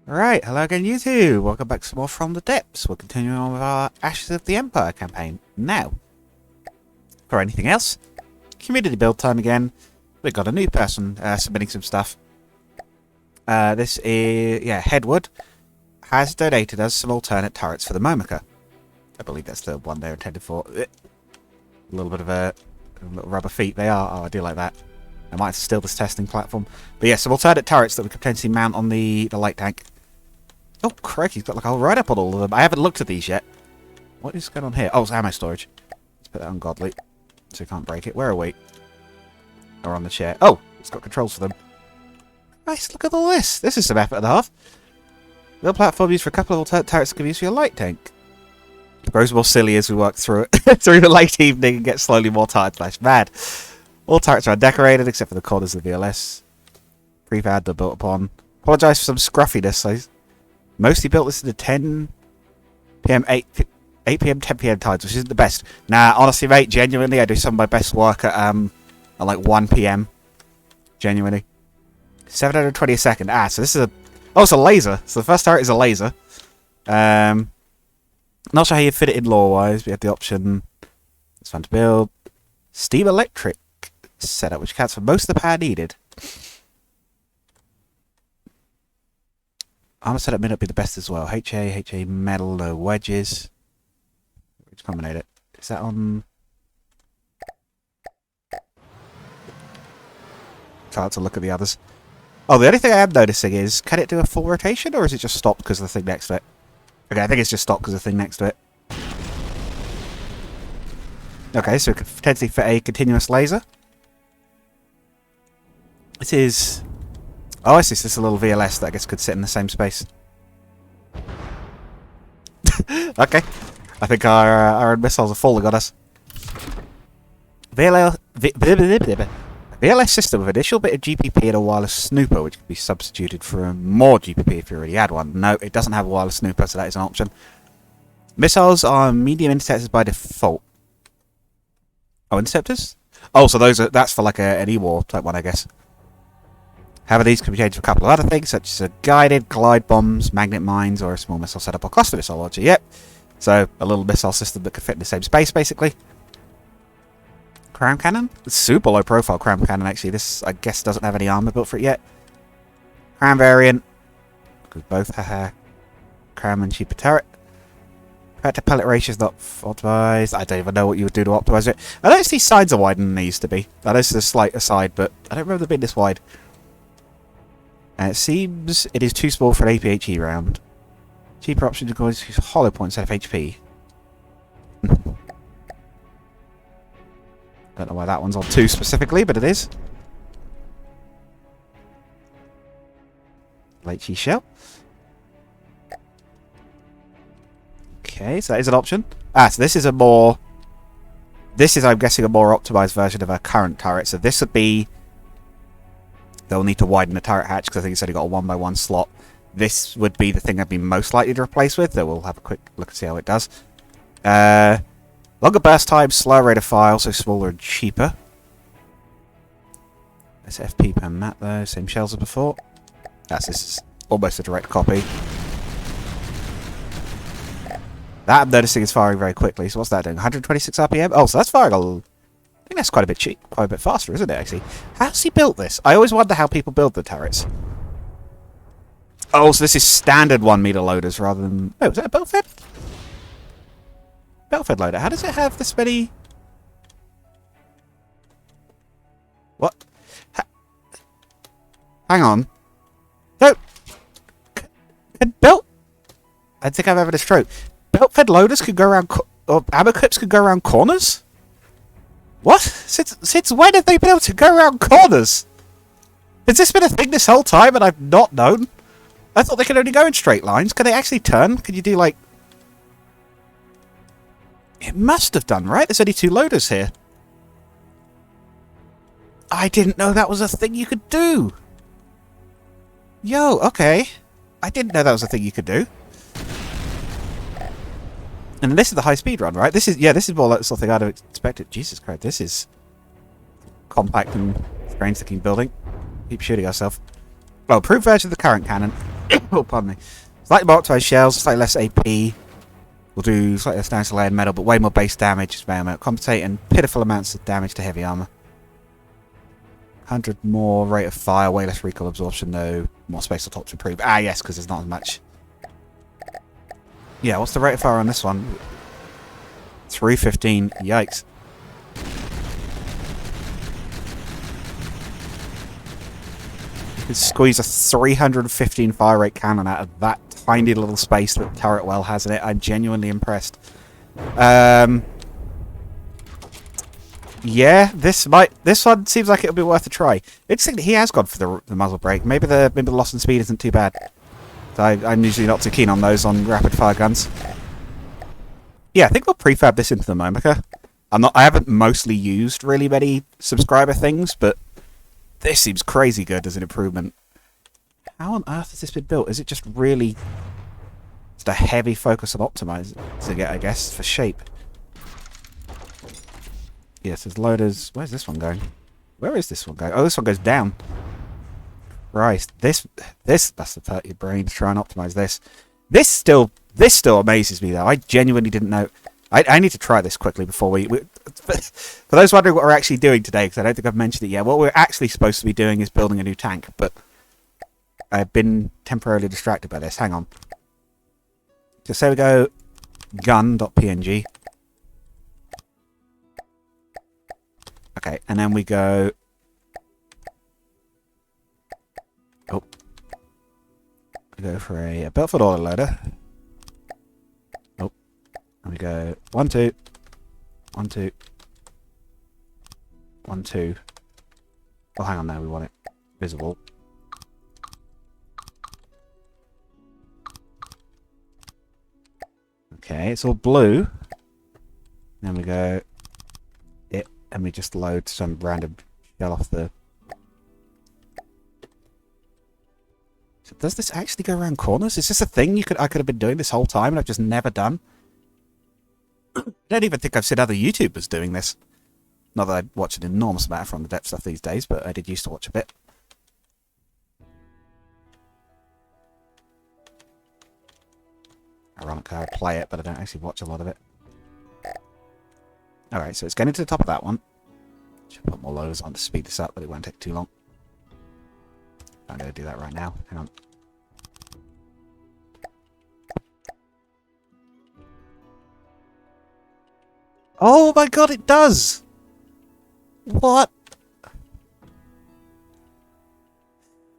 Right, hello again YouTube, welcome back to some more From the Depths. We're continuing on with our Ashes of the Empire campaign. Now, for anything else, community build time again. We've got a new person submitting some stuff. This is, Headwood has donated us some alternate turrets for the Momoka. I believe that's the one they're intended for. A little bit of a little rubber feet they are. Oh, I do like that. I might steal this testing platform. But yeah, some alternate turrets that we could potentially mount on the light tank. Oh, crikey, he's got like a whole write-up on all of them. I haven't looked at these yet. What is going on here? Oh, it's ammo storage. Let's put that on Godly, so we can't break it. Where are we? Or on the chair. Oh, it's got controls for them. Nice, look at all this. This is some effort and a half. Little platform used for a couple of alternate turrets that can be used for your light tank. It grows more silly as we work through it through the late evening and get slowly more tired / mad. All turrets are undecorated except for the corners of the VLS. Prefab they're built upon. Apologise for some scruffiness. I mostly built this in the 10 PM, 8 PM, 10 PM times, which isn't the best. Nah, honestly, mate, genuinely, I do some of my best work at like 1 PM. Genuinely. 720 a second. Ah, so this is a... Oh, it's a laser. So the first turret is a laser. Not sure how you fit it in lore-wise. We have the option... It's fun to build. Steam electric setup, which accounts for most of the power needed. Armor setup may not be the best as well. HA metal, no wedges. Which combinate it? Is that on... Try to look at the others. Oh, the only thing I am noticing is, can it do a full rotation, or is it just stopped because of the thing next to it? Okay, I think it's just stopped because of the thing next to it. Okay, so it could potentially fit a continuous laser. This is... Oh, I see. This is a little VLS that I guess could sit in the same space. Okay. I think our missiles are falling on us. VLS system with an initial bit of GPP and a wireless snooper, which could be substituted for more GPP if you already had one. No, it doesn't have a wireless snooper, so that is an option. Missiles are medium interceptors by default. Oh, interceptors? Oh, so those are that's for like an E-War type one, I guess. However, these can be changed for a couple of other things, such as guided glide bombs, magnet mines, or a small missile setup or cluster missile launcher. Yep. So, a little missile system that could fit in the same space, basically. Crown cannon? Super low profile crown cannon, actually. This, I guess, doesn't have any armor built for it yet. Crown variant. Because both have crown and cheaper turret. Factor pellet ratio is not optimized. I don't even know what you would do to optimize it. I notice these sides are wider than they used to be. I noticed a slight aside, but I don't remember them being this wide. And it seems it is too small for an APHE round. Cheaper option to go use hollow points instead of HP. Don't know why that one's on 2 specifically, but it is. Late Chi shell. Okay, so that is an option. Ah, so this is a more... This is, I'm guessing, a more optimized version of our current turret. So this would be... They'll need to widen the turret hatch because I think it's only got a 1x1 slot. This would be the thing I'd be most likely to replace with, though we'll have a quick look and see how it does. Longer burst time, slower rate of fire, so smaller and cheaper. That's FP per mat though, same shells as before. This is almost a direct copy. That I'm noticing is firing very quickly, so what's that doing? 126 RPM? Oh, so that's firing I think that's quite a bit cheap, quite a bit faster, isn't it, actually? How's he built this? I always wonder how people build the turrets. Oh, so this is standard 1 meter loaders rather than... Oh, is that a belt fed? Belt fed loader. How does it have this many... What? Hang on. No! Belt... I think I'm having a stroke. Belt fed loaders could go around... Or ammo clips could go around corners? What? Since when have they been able to go around corners? Has this been a thing this whole time and I've not known? I thought they could only go in straight lines. Can they actually turn? Can you do like... It must have done, right? There's only 2 loaders here. I didn't know that was a thing you could do. Yo, okay. I didn't know that was a thing you could do. And this is the high-speed run, right? This is more like something I'd have expected. Jesus Christ, this is compact and strange-looking building. Keep shooting ourselves. Well, improved version of the current cannon. Oh, pardon me. Slightly more optimized shells, slightly less AP. We'll do slightly less damage to layered metal, but way more base damage as well. Compensate and pitiful amounts of damage to heavy armor. 100 more rate of fire, way less recoil absorption, though. More space on top to improve. Ah, yes, because there's not as much. Yeah, what's the rate of fire on this one? 315. Yikes. You can squeeze a 315 fire rate cannon out of that tiny little space that the turret well has in it. I'm genuinely impressed. Yeah, this one seems like it'll be worth a try. Interesting that he has gone for the muzzle brake. Maybe the loss in speed isn't too bad. So I'm usually not too keen on those on rapid fire guns. Yeah, I think we'll prefab this into the Momoka. I haven't mostly used really many subscriber things, but this seems crazy good as an improvement. How on earth has this been built? Is it just really just a heavy focus on optimizing it, I guess, for shape? Yes, there's loaders. Where's this one going? Where is this one going? Oh, this one goes down. Right, this that's the part of your brain to try and optimize this. This still amazes me though. I genuinely didn't know. I need to try this quickly before we for those wondering what we're actually doing today, because I don't think I've mentioned it yet. What we're actually supposed to be doing is building a new tank, but I've been temporarily distracted by this. Hang on. Just so we go gun.png. Okay, and then we go... Oh. We go for a Belford autoloader. Oh. And we go 1, 2. 1, 2. 1, 2. Oh, hang on, now we want it visible. Okay, it's all blue. Then we go... and we just load some random shell off the... So does this actually go around corners? Is this a thing I could have been doing this whole time and I've just never done? I don't even think I've seen other YouTubers doing this. Not that I watch an enormous amount from the depth stuff these days, but I did used to watch a bit. Ironically, I play it, but I don't actually watch a lot of it. Alright, so it's getting to the top of that one. Should put more loaders on to speed this up, but it won't take too long. I'm going to do that right now. Hang on. Oh my god, it does! What?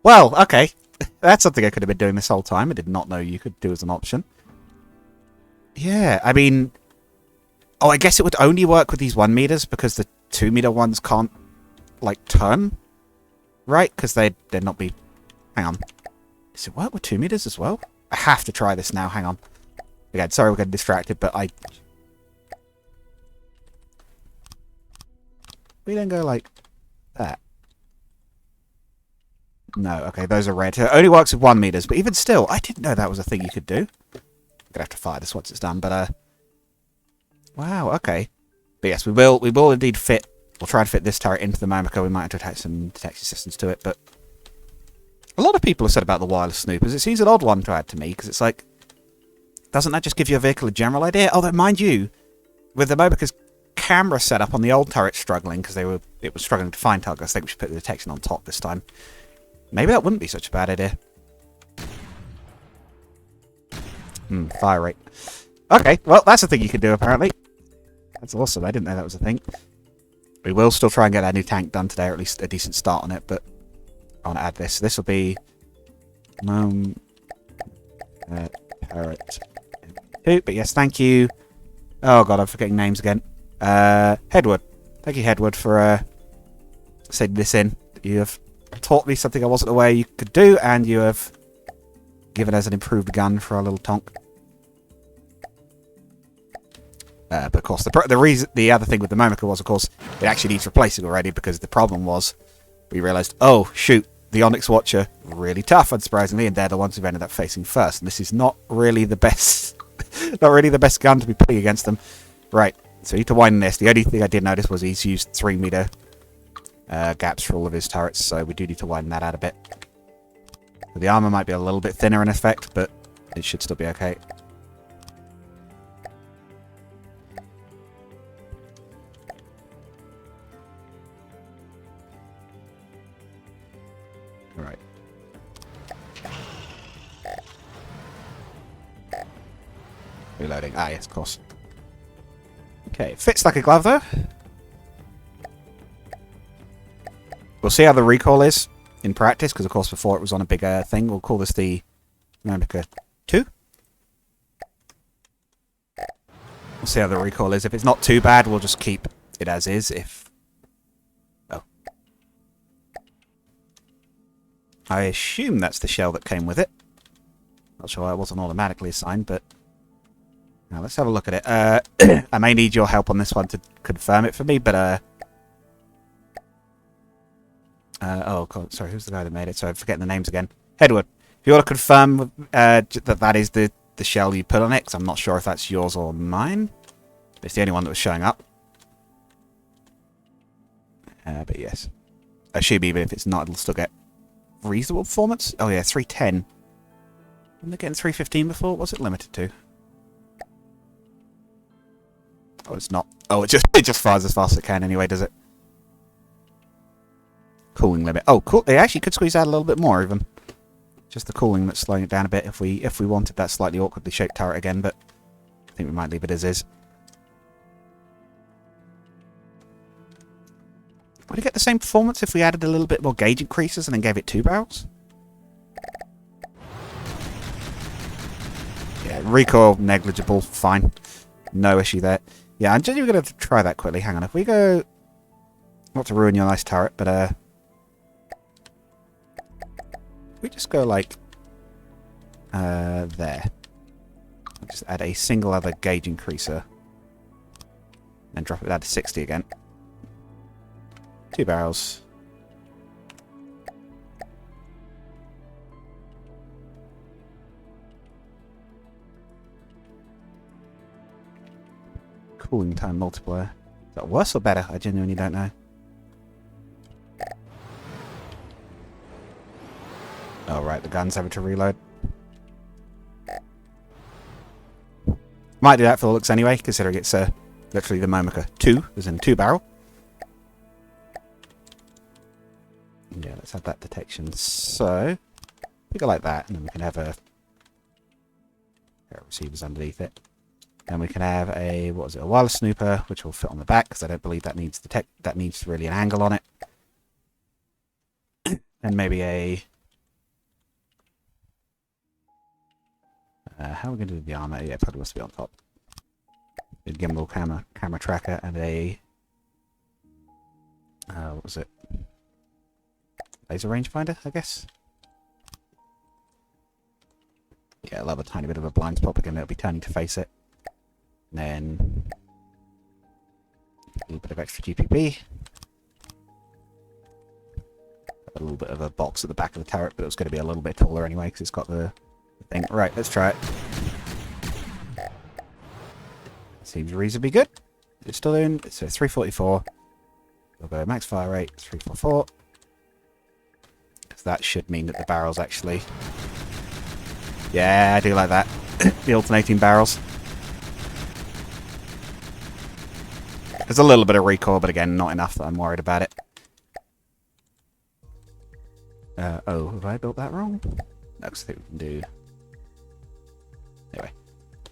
Well, okay. That's something I could have been doing this whole time. I did not know you could do as an option. Yeah, I mean... Oh, I guess it would only work with these 1 meters because the 2 meter ones can't, like, turn. Right? Because they'd not be... Hang on. Does it work with 2 meters as well? I have to try this now. Hang on. Again, sorry we're getting distracted, but I... We don't go like that. No, okay, those are red. It only works with 1 meters, but even still, I didn't know that was a thing you could do. I'm gonna have to fire this once it's done, but wow, okay. But yes, we will indeed fit. We'll try and fit this turret into the Momoka. We might have to attach some detection systems to it, but a lot of people have said about the wireless snoopers. It seems an odd one to add to me because it's like, doesn't that just give you a vehicle a general idea? Although, mind you, with the Momoka's camera setup on the old turret struggling because it was struggling to find targets. I think we should put the detection on top this time. Maybe that wouldn't be such a bad idea. Fire rate. Okay, well, that's a thing you can do, apparently. That's awesome. I didn't know that was a thing. We will still try and get our new tank done today, or at least a decent start on it, but I want to add this. This will be... turret 2, but yes, thank you. Oh god, I'm forgetting names again. Hedward. Thank you, Hedward, for sending this in. You have taught me something I wasn't aware you could do, and you have given us an improved gun for our little tonk. But of course, the other thing with the Momoka was, of course, it actually needs replacing already, because the problem was, we realised, oh shoot, the Onyx Watcher, really tough, unsurprisingly, and they're the ones who've ended up facing first, and this is not really the best, not really the best gun to be putting against them. Right, so we need to widen this. The only thing I did notice was he's used 3 meter gaps for all of his turrets, so we do need to widen that out a bit. The armor might be a little bit thinner in effect, but it should still be okay. Right. Reloading. Ah, yes, of course. Okay, fits like a glove, though. We'll see how the recoil is in practice, because, of course, before it was on a bigger thing. We'll call this the Momoka 2. We'll see how the recoil is. If it's not too bad, we'll just keep it as is. If... Oh. I assume that's the shell that came with it. Not sure why it wasn't automatically assigned, but... Now, let's have a look at it. I may need your help on this one to confirm it for me, but... oh, God, sorry, who's the guy that made it? Sorry, I'm forgetting the names again. Edward, if you want to confirm that that is the shell you put on it, because I'm not sure if that's yours or mine. It's the only one that was showing up. But yes. I assume even if it's not, it'll still get reasonable performance. Oh yeah, 310. Wasn't it getting 315 before? What was it limited to? Oh, it's not. Oh, it just fires as fast as it can anyway, does it? Cooling limit. Oh, cool. They actually could squeeze out a little bit more, even. Just the cooling that's slowing it down a bit if we wanted that slightly awkwardly shaped turret again, but I think we might leave it as is. Would it get the same performance if we added a little bit more gauge increases and then gave it 2 barrels? Yeah, recoil negligible, fine. No issue there. Yeah, I'm genuinely going to try that quickly. Hang on, if we go... Not to ruin your nice turret, but we just go like there. I'll just add a single other gauge increaser. And drop it down to 60 again. 2 barrels. Cooling time multiplier. Is that worse or better? I genuinely don't know. Oh, right, the gun's having to reload. Might do that for the looks anyway, considering it's literally the Momoka 2, as in 2 barrel. Yeah, let's have that detection. So, we go like that, and then we can have a receivers underneath it. Then we can have a, what was it, a wireless snooper, which will fit on the back, because I don't believe that needs that needs really an angle on it. And maybe a... how are we going to do the armor? Yeah, probably must be on top. A gimbal camera tracker and a... what was it? Laser rangefinder, I guess? Yeah, I'll have a tiny bit of a blind spot again. It'll be turning to face it. And then... a little bit of extra GPP. A little bit of a box at the back of the turret, but it was going to be a little bit taller anyway, because it's got the thing. Right, let's try it. Seems reasonably good. It's still doing... It's a 344. We'll go max fire rate, 344. Because that should mean that the barrels actually... Yeah, I do like that. The alternating barrels. There's a little bit of recoil, but again, not enough that I'm worried about it. Oh, have I built that wrong? No, because I think we can do... Anyway.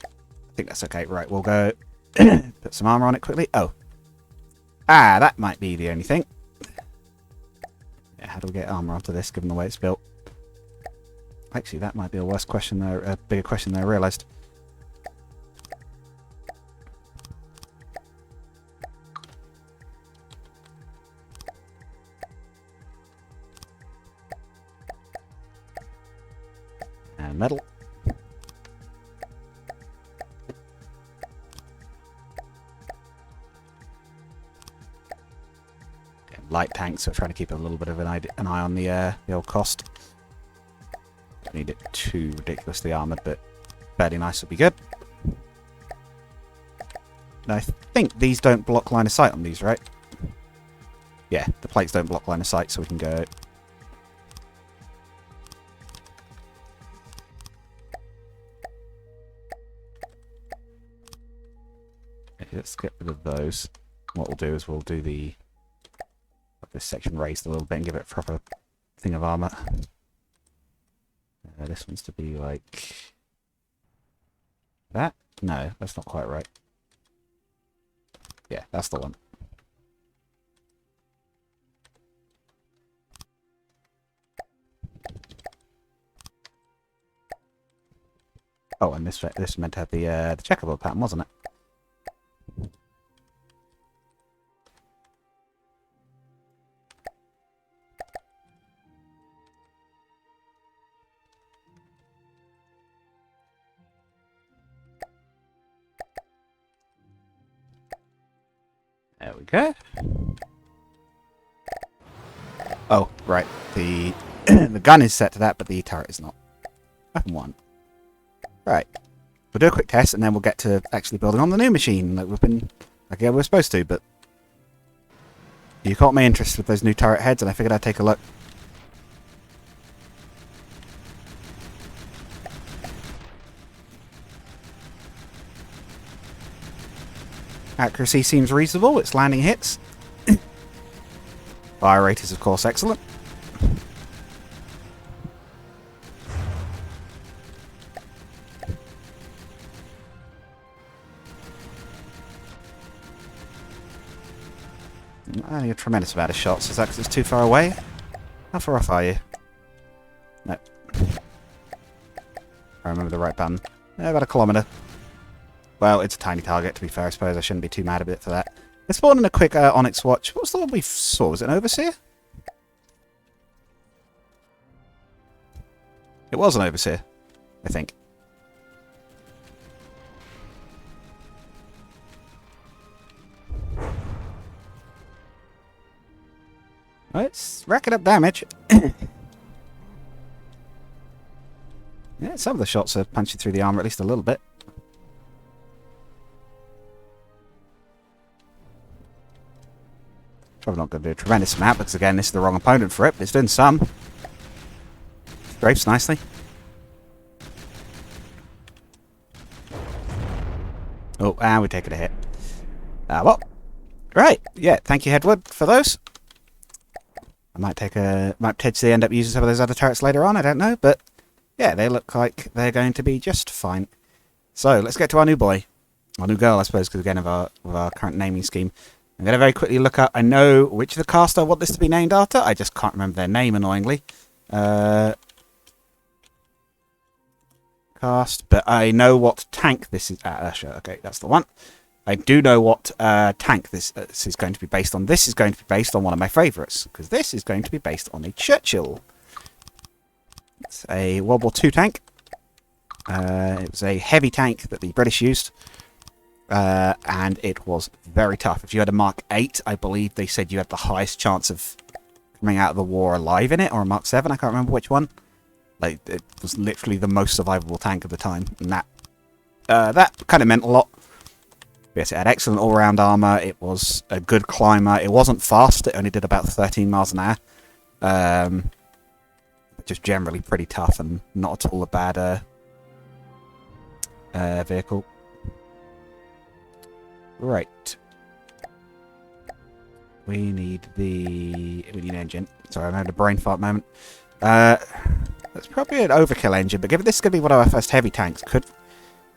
I think that's okay. Right, we'll go put some armor on it quickly. Oh. Ah, that might be the only thing. Yeah, how do we get armor onto this, given the way it's built? Actually, that might be a worse question there, a bigger question than I realised. And metal. Light tank, so trying to keep a little bit of an eye on the old cost. Don't need it too ridiculously armoured, but fairly nice would be good. Now, I think these don't block line of sight on these, right? Yeah, the plates don't block line of sight, so we can go let's get rid of those. What we'll do is we'll do this section raised a little bit and give it a proper thing of armor. This one's to be like that. No, that's not quite right. Yeah, that's the one. Oh, and this was meant to have the checkerboard pattern, wasn't it? There we go. Oh, right. The the gun is set to that, but the turret is not. Weapon 1. Right. We'll do a quick test, and then we'll get to actually building on the new machine like we're supposed to, but you caught my interest with those new turret heads, and I figured I'd take a look. Accuracy seems reasonable. Its landing hits. Fire rate is, of course, excellent. A tremendous amount of shots. Is that because it's too far away? How far off are you? No. I remember the right button. About a kilometre. Well, it's a tiny target, to be fair, I suppose. I shouldn't be too mad at it for that. Let's spawn in a quick Onyx watch. What was the one we saw? Was it an Overseer? It was an Overseer, I think. Well, it's racking up damage. Yeah, some of the shots are punching through the armor at least a little bit. Probably not going to do a tremendous amount because, again, this is the wrong opponent for it, but it's doing some. Scrapes nicely. Oh, and we're taking a hit. Well. Right, yeah, thank you, Hedward, for those. I might potentially end up using some of those other turrets later on, I don't know, but yeah, they look like they're going to be just fine. So, let's get to our new boy. Our new girl, I suppose, because again, of our current naming scheme. I'm going to very quickly look up. I know which of the cast I want this to be named after. I just can't remember their name, annoyingly. Cast, but I know what tank this is. Sure, okay, that's the one. I do know what tank this is going to be based on. This is going to be based on one of my favourites, because this is going to be based on a Churchill. It's a World War II tank. It was a heavy tank that the British used. And it was very tough. If you had a Mark 8, I believe they said you had the highest chance of coming out of the war alive in it, or a Mark 7, I can't remember which one. Like, it was literally the most survivable tank of the time, and that kind of meant a lot. Yes, it had excellent all-round armor, it was a good climber, it wasn't fast, it only did about 13 miles an hour. But just generally pretty tough, and not at all a bad vehicle. Right. We need an engine. Sorry, I had a brain fart moment. That's probably an overkill engine, but given this is going to be one of our first heavy tanks,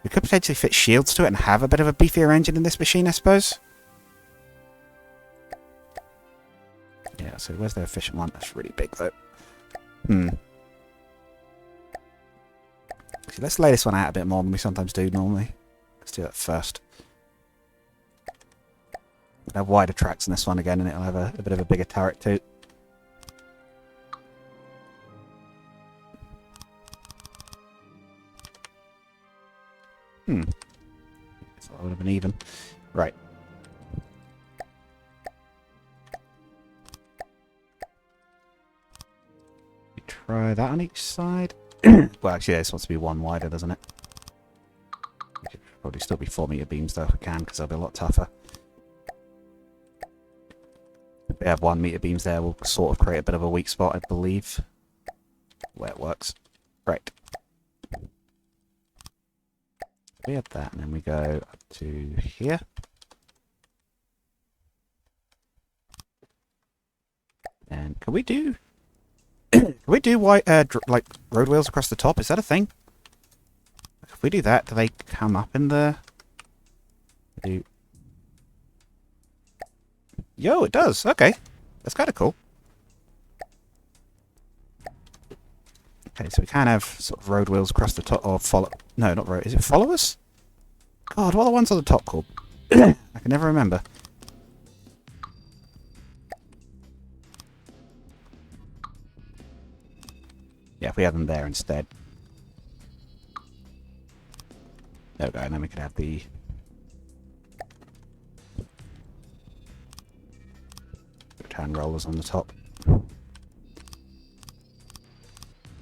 we could potentially fit shields to it and have a bit of a beefier engine in this machine, I suppose. Yeah, so where's the efficient one? That's really big, though. So let's lay this one out a bit more than we sometimes do normally. Let's do that first. It'll have wider tracks in this one again, and it'll have a bit of a bigger turret too. So that would have been even. Right. We try that on each side. Well, actually, this wants to be one wider, doesn't it? We should probably still be 4-meter beams though if we can, because they'll be a lot tougher. If we have 1-meter beams there, we'll sort of create a bit of a weak spot, I believe. Where it works. Right. We have that, and then we go up to here. Can we do... Can we do white, like, road wheels across the top? Is that a thing? If we do that, do they come up in the... Do... Yo, it does. Okay. That's kind of cool. Okay, so we can have sort of road wheels across the top, or follow... No, not road. Is it followers? God, what are the ones on the top called? I can never remember. Yeah, if we have them there instead. There we go, and then we could have the... Turn rollers on the top.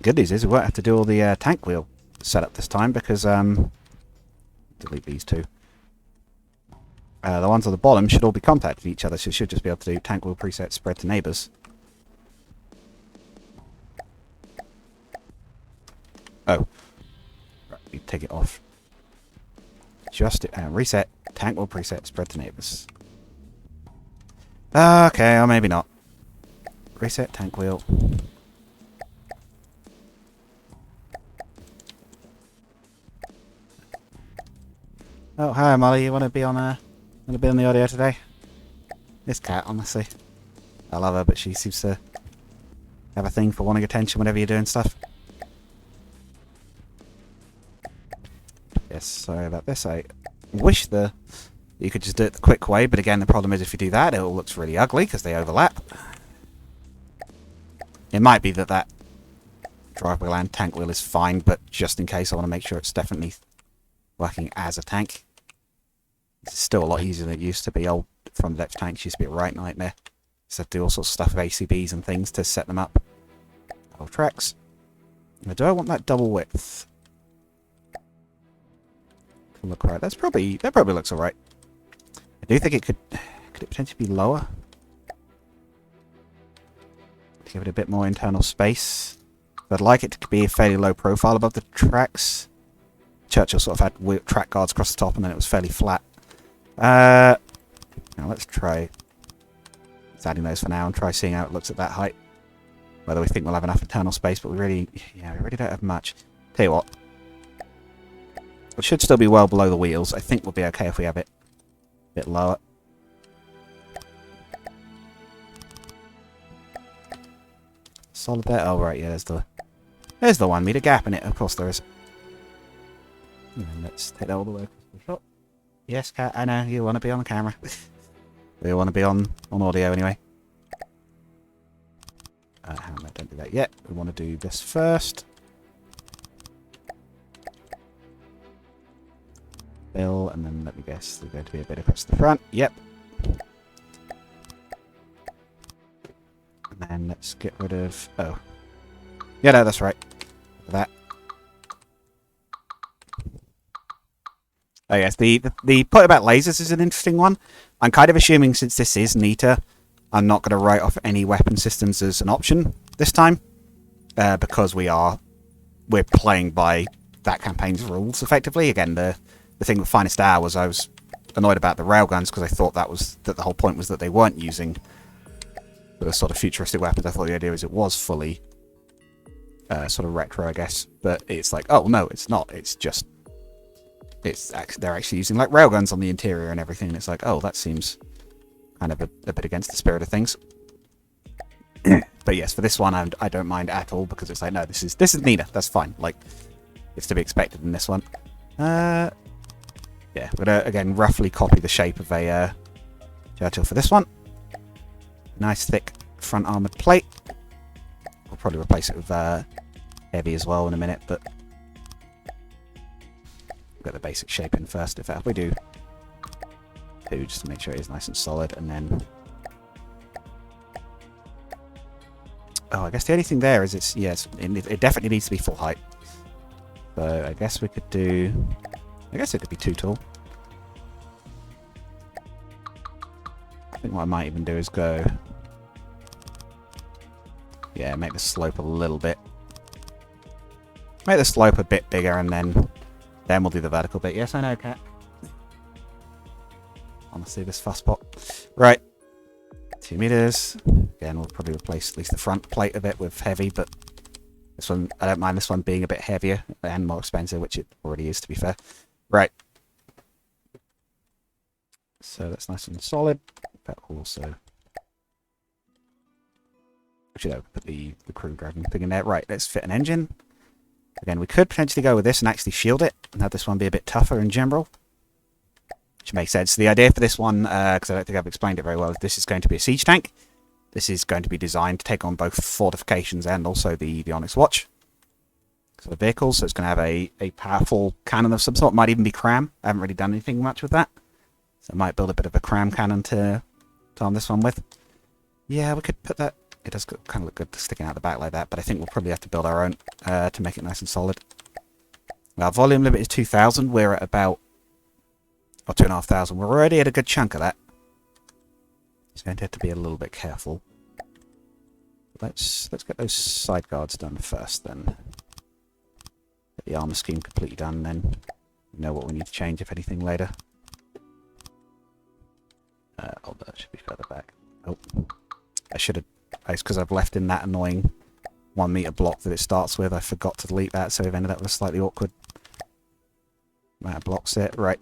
Good news is we won't have to do all the tank wheel setup this time because delete these two. The ones on the bottom should all be contacting each other, so you should just be able to do tank wheel preset spread to neighbours. Oh, right, we take it off. Just reset tank wheel preset spread to neighbours. Okay, or maybe not. Reset tank wheel. Oh, hi Molly, you wanna be on the audio today? This cat, honestly. I love her, but she seems to have a thing for wanting attention whenever you're doing stuff. Yes, sorry about this. I wish you could just do it the quick way, but again, the problem is if you do that, it all looks really ugly because they overlap. It might be that drive wheel and tank wheel is fine, but just in case, I want to make sure it's definitely working as a tank. It's still a lot easier than it used to be. Old From the Depths tanks used to be a right nightmare. So to do all sorts of stuff with ACBs and things to set them up. Old tracks. Now, do I want that double width? Can look right. That probably looks alright. I do think it could it potentially be lower? To give it a bit more internal space. But I'd like it to be a fairly low profile above the tracks. Churchill sort of had track guards across the top and then it was fairly flat. Now let's try adding those for now and try seeing how it looks at that height. Whether we think we'll have enough internal space, but we really don't have much. Tell you what. It should still be well below the wheels. I think we'll be okay if we have it a bit lower. Solid there. Oh right, yeah, there's the 1 meter gap in it. Of course there is. And then let's take that all the way across the shot. Yes, Cat, I know you want to be on the camera. We want to be on audio anyway. Hang on, don't do that yet. We want to do this first. Bill, and then let me guess, there's going to be a bit across the front. Yep. And then let's get rid of... Oh. Yeah, no, that's right. That. Oh yes, the point about lasers is an interesting one. I'm kind of assuming since this is NETA, I'm not going to write off any weapon systems as an option this time. Because we're playing by that campaign's rules, effectively. Again, the thing with Finest Hour was I was annoyed about the railguns because I thought that the whole point was that they weren't using the sort of futuristic weapons. I thought the idea was it was fully sort of retro, I guess. But it's like, oh no, it's not. It's just... they're actually using like railguns on the interior and everything. And it's like, oh, that seems kind of a bit against the spirit of things. But yes, for this one, I don't mind at all because it's like, no, this is NETA. That's fine. Like, it's to be expected in this one. Yeah, we're gonna again roughly copy the shape of a Churchill for this one. Nice thick front armored plate. We'll probably replace it with heavy as well in a minute, but. Get the basic shape in first. If we do 2 just to make sure it is nice and solid, and then I guess the only thing there is it definitely needs to be full height. So I guess we could do it could be too tall. I think what I might even do is go make the slope a little bit. Make the slope a bit bigger and then we'll do the vertical bit. Yes, I know, Cat. Honestly, this fuss pot. Right. 2 meters. Again, we'll probably replace at least the front plate of it with heavy, but this one, I don't mind this one being a bit heavier and more expensive, which it already is, to be fair. Right. So that's nice and solid. But also, actually, no, put the crew driving thing in there. Right, let's fit an engine. Again, we could potentially go with this and actually shield it, and have this one be a bit tougher in general. Which makes sense. The idea for this one, because I don't think I've explained it very well, is this is going to be a siege tank. This is going to be designed to take on both fortifications and also the Onyx Watch. So the vehicles, so it's going to have a powerful cannon of some sort. Might even be cram. I haven't really done anything much with that. So I might build a bit of a cram cannon to arm this one with. Yeah, we could put that. It does kind of look good sticking out the back like that, but I think we'll probably have to build our own to make it nice and solid. Our volume limit is 2,000. We're at about, or 2,500. We're already at a good chunk of that. It's going to have to be a little bit careful. Let's get those side guards done first, then. Get the armor scheme completely done, then we know what we need to change, if anything, later. Oh, that should be further back. Oh, I should have. It's because I've left in that annoying 1 meter block that it starts with. I forgot to delete that, so we've ended up with a slightly awkward amount of blocks it. Right.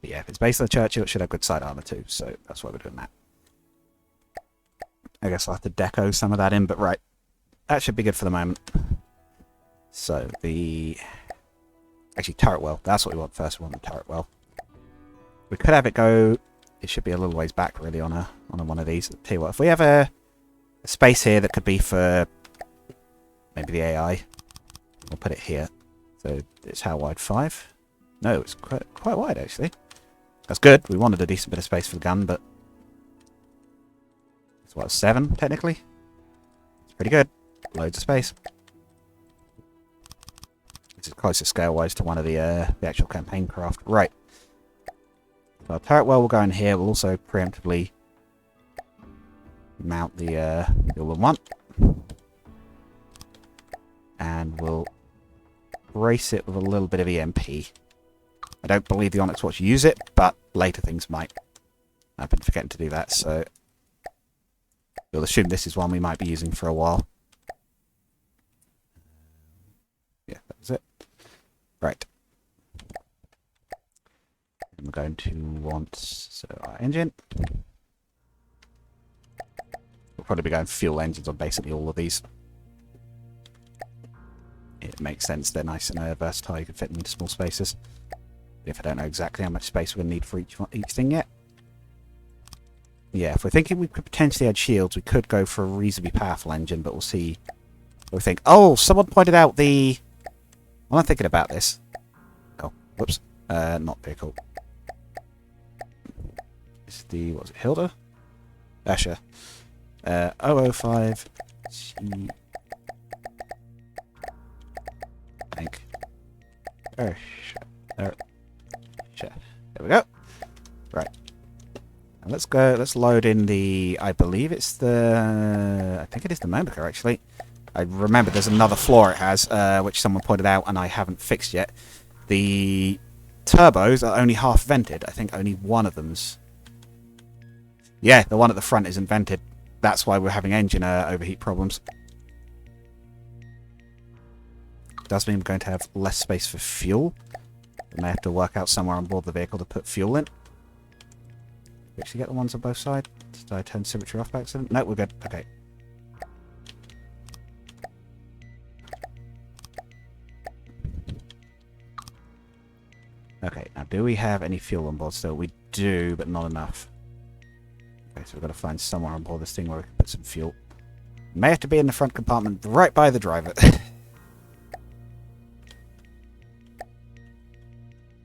But yeah, if it's based on the Churchill, it should have good side armor too, so that's why we're doing that. I guess I'll have to deco some of that in, but right. That should be good for the moment. So, actually, turret well. That's what we want first. We want the turret well. We could have it go... It should be a little ways back, really, on one of these. I'll tell you what, if we have a space here that could be for maybe the AI, we'll put it here. So, it's how wide? 5? No, it's quite wide, actually. That's good. We wanted a decent bit of space for the gun, but... It's what, 7, technically? It's pretty good. Loads of space. This is closer scale-wise to one of the actual campaign craft. Right. So our turret well will go in here. We'll also preemptively mount the all in one. And we'll brace it with a little bit of EMP. I don't believe the Onyx Watch use it, but later things might. I've been forgetting to do that, so we'll assume this is one we might be using for a while. Yeah, that was it. Right. And we're going to want our engine. We'll probably be going fuel engines on basically all of these. It makes sense. They're nice and versatile. You can fit them into small spaces. If I don't know exactly how much space we're going to need for each thing yet. Yeah, if we're thinking we could potentially add shields, we could go for a reasonably powerful engine, but we'll see what we think. Oh, someone pointed out the... While I'm thinking about this... Oh, whoops. Not vehicle. It's the... What was it? Hilda? Sure. 005... C... I think. There we go. Right. And let's go, let's load in the, I believe it's the, I think it is the Momoka actually. I remember there's another flaw it has, which someone pointed out and I haven't fixed yet. The turbos are only half vented. I think only one of them's... Yeah, the one at the front isn't vented. That's why we're having engine overheat problems. Does mean we're going to have less space for fuel. We may have to work out somewhere on board the vehicle to put fuel in. We actually get the ones on both sides. Did I turn symmetry off by accident? No, we're good. Okay. Okay, now do we have any fuel on board still? We do, but not enough. Okay, so we've got to find somewhere on board this thing where we can put some fuel. May have to be in the front compartment right by the driver.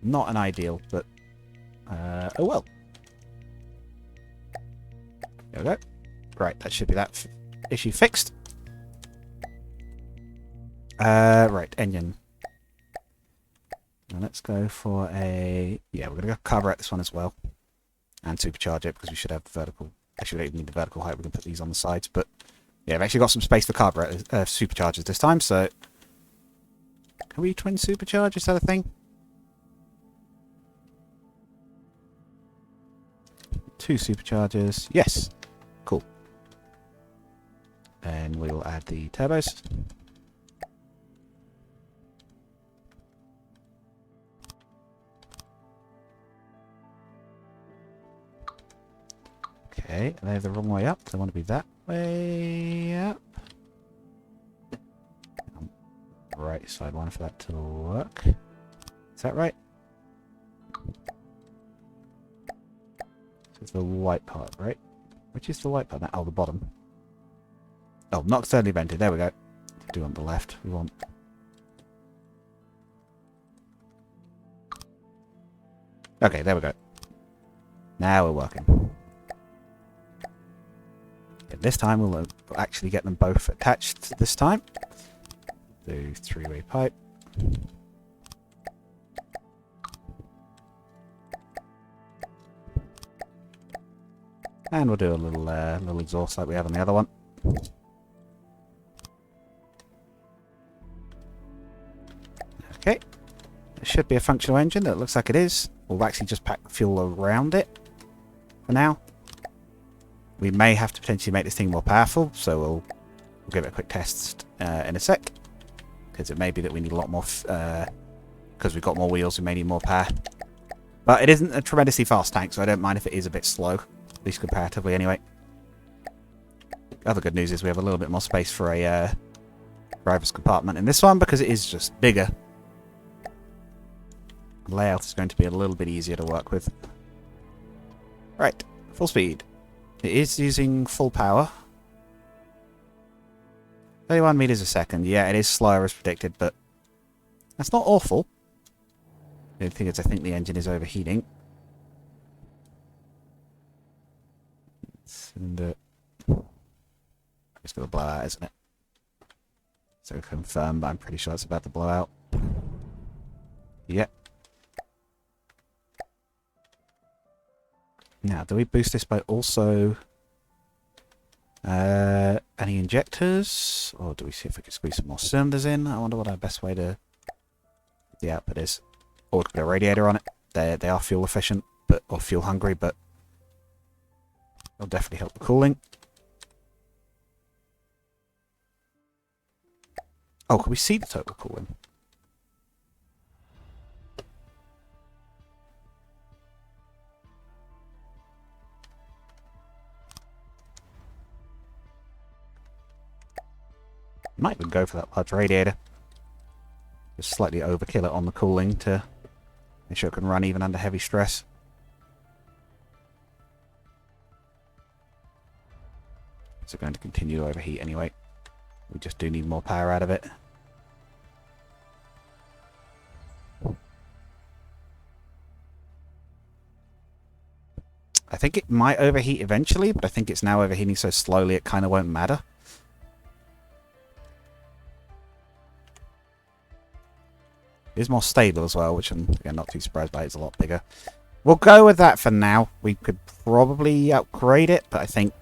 Not an ideal, but oh well. There we go. Right, that should be that issue fixed. Right, engine. Now let's go for a... Yeah, we're going to go carburet this one as well. And supercharge it, because we should have vertical... Actually, we don't need the vertical height, we can put these on the sides, but... Yeah, I've actually got some space for carburet superchargers this time, so... Can we twin supercharge? Is that a thing? 2 superchargers. Yes. Cool. And we will add the turbos. Okay, they're the wrong way up. They want to be that way up. Right side one for that to work. Is that right? This is the white part, right? Which is the white part? Oh, the bottom. Oh, not externally vented. There we go. Do on the left. We want. Okay, there we go. Now we're working. Okay, this time we'll actually get them both attached this time. Do 3-way pipe. And we'll do a little exhaust like we have on the other one. Okay. It should be a functional engine. That looks like it is. We'll actually just pack the fuel around it for now. We may have to potentially make this thing more powerful, so we'll give it a quick test in a sec. Because it may be that we need a lot more... because we've got more wheels, we may need more power. But it isn't a tremendously fast tank, so I don't mind if it is a bit slow. At least comparatively, anyway. Other good news is we have a little bit more space for a driver's compartment in this one, because it is just bigger. The layout is going to be a little bit easier to work with. Right, full speed. It is using full power. 31 meters a second. Yeah, it is slower as predicted, but that's not awful. The only thing is I think the engine is overheating. And it's going to blow out, isn't it? So confirm, but I'm pretty sure it's about to blow out. Yep. Now, do we boost this by also any injectors? Or do we see if we can squeeze some more cylinders in? I wonder what our best way to the output is. Or we could put a radiator on it. They are fuel efficient, or fuel hungry, but it'll definitely help the cooling. Oh, can we see the total cooling? Might even go for that large radiator. Just slightly overkill it on the cooling to make sure it can run even under heavy stress. It's going to continue to overheat anyway. We just do need more power out of it. I think it might overheat eventually, but I think it's now overheating so slowly it kind of won't matter. It is more stable as well, which I'm again, not too surprised by. It's a lot bigger. We'll go with that for now. We could probably upgrade it, but I think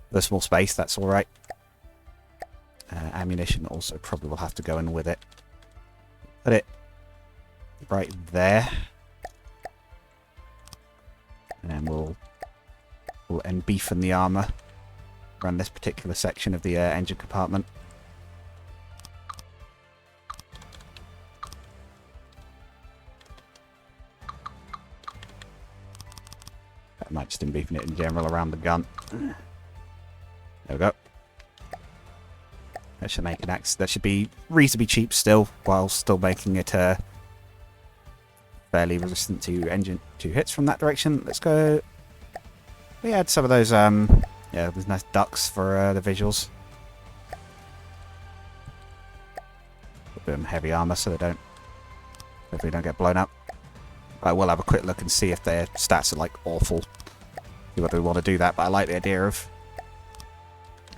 the small space, that's alright. Ammunition also probably will have to go in with it. Put it right there. And then we'll beefen the armour around this particular section of the engine compartment. I might just beefing it in general around the gun. There we go. That should make an axe. That should be reasonably cheap still, while still making it fairly resistant to hits from that direction. Let's go. We had some of those yeah, those nice ducks for the visuals. Put them heavy armor so hopefully don't get blown up. I will have a quick look and see if their stats are like awful. See whether we want to do that, but I like the idea of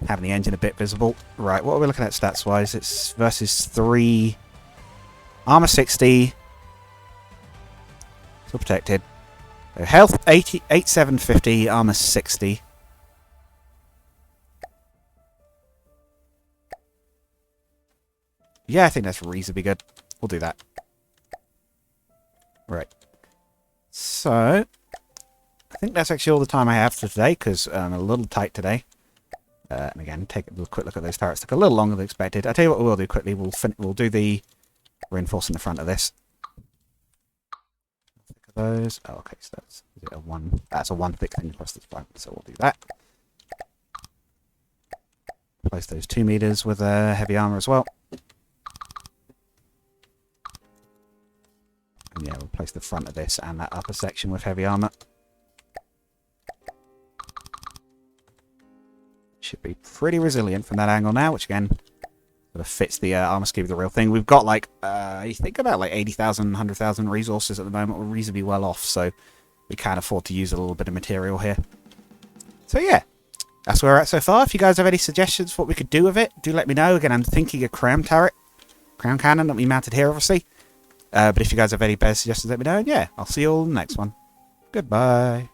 having the engine a bit visible. Right, what are we looking at stats wise? It's versus 3. Armor 60. Still protected. So health 8750, armor 60. Yeah, I think that's reasonably good. we'll do that. Right. So, I think that's actually all the time I have for today, because I'm a little tight today. And again, take a quick look at those turrets. Took a little longer than expected. I'll tell you what we'll do quickly. We'll do the reinforcing the front of this. Those. Oh, okay, so that's a one thick thing across this front, so we'll do that. Place those 2 meters with heavy armor as well. And yeah, we'll place the front of this and that upper section with heavy armor. Should be pretty resilient from that angle now, which again sort of fits the armor scheme of the real thing. We've got like, you think about like 80,000, 100,000 resources at the moment. We're reasonably well off, so we can afford to use a little bit of material here. So yeah, that's where we're at so far. If you guys have any suggestions for what we could do with it, do let me know. Again, I'm thinking a crown turret. Crown cannon, not be mounted here, obviously. But if you guys have any better suggestions, let me know. And yeah, I'll see you all in the next one. Goodbye.